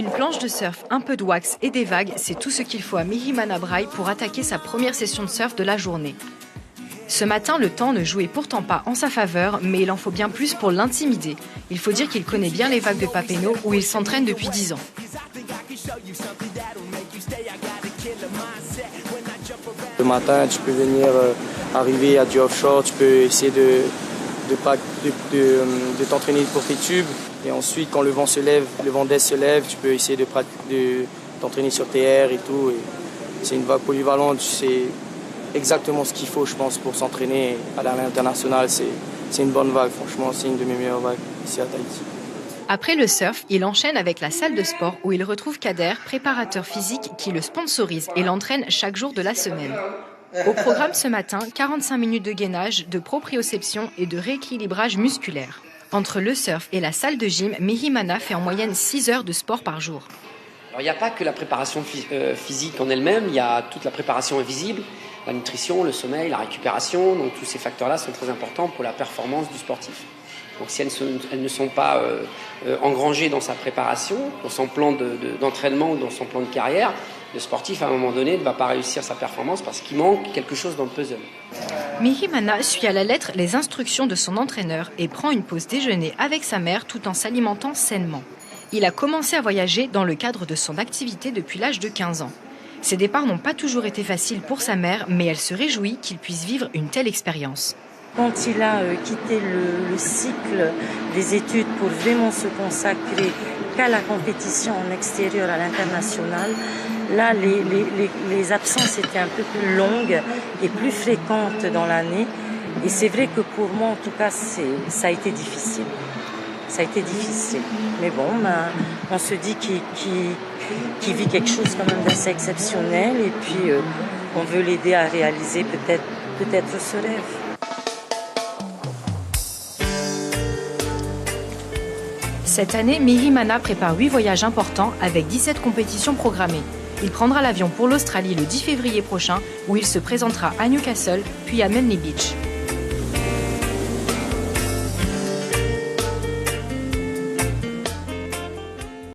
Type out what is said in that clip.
Une planche de surf, un peu de wax et des vagues, c'est tout ce qu'il faut à Mihimana Braille pour attaquer sa première session de surf de la journée. Ce matin, le temps ne jouait pourtant pas en sa faveur, mais il en faut bien plus pour l'intimider. Il faut dire qu'il connaît bien les vagues de Papenno où il s'entraîne depuis 10 ans. Le matin, tu peux venir arriver à du offshore, tu peux essayer de t'entraîner pour tes tubes. Et ensuite, quand le vent se lève, le vent d'est se lève, tu peux essayer de t'entraîner sur tes airs et tout. Et c'est une vague polyvalente, c'est exactement ce qu'il faut, je pense, pour s'entraîner à l'international. C'est une bonne vague, franchement, c'est une de mes meilleures vagues ici à Tahiti. Après le surf, il enchaîne avec la salle de sport où il retrouve Kader, préparateur physique qui le sponsorise et l'entraîne chaque jour de la semaine. Au programme ce matin, 45 minutes de gainage, de proprioception et de rééquilibrage musculaire. Entre le surf et la salle de gym, Mihimana fait en moyenne 6 heures de sport par jour. Alors, il n'y a pas que la préparation physique en elle-même, il y a toute la préparation invisible, la nutrition, le sommeil, la récupération. Donc tous ces facteurs-là sont très importants pour la performance du sportif. Donc si elles ne sont pas engrangées dans sa préparation, dans son plan d'entraînement ou dans son plan de carrière, le sportif à un moment donné ne va pas réussir sa performance parce qu'il manque quelque chose dans le puzzle. Mihimana suit à la lettre les instructions de son entraîneur et prend une pause déjeuner avec sa mère tout en s'alimentant sainement. Il a commencé à voyager dans le cadre de son activité depuis l'âge de 15 ans. Ses départs n'ont pas toujours été faciles pour sa mère, mais elle se réjouit qu'il puisse vivre une telle expérience. Quand il a quitté le cycle des études pour vraiment se consacrer qu'à la compétition en extérieur à l'international, là les absences étaient un peu plus longues et plus fréquentes dans l'année. Et c'est vrai que pour moi, en tout cas, ça a été difficile. Ça a été difficile. Mais bon, on se dit qu'il vit quelque chose quand même d'assez exceptionnel et puis on veut l'aider à réaliser peut-être ce rêve. Cette année, Mihimana prépare 8 voyages importants avec 17 compétitions programmées. Il prendra l'avion pour l'Australie le 10 février prochain où il se présentera à Newcastle puis à Manly Beach.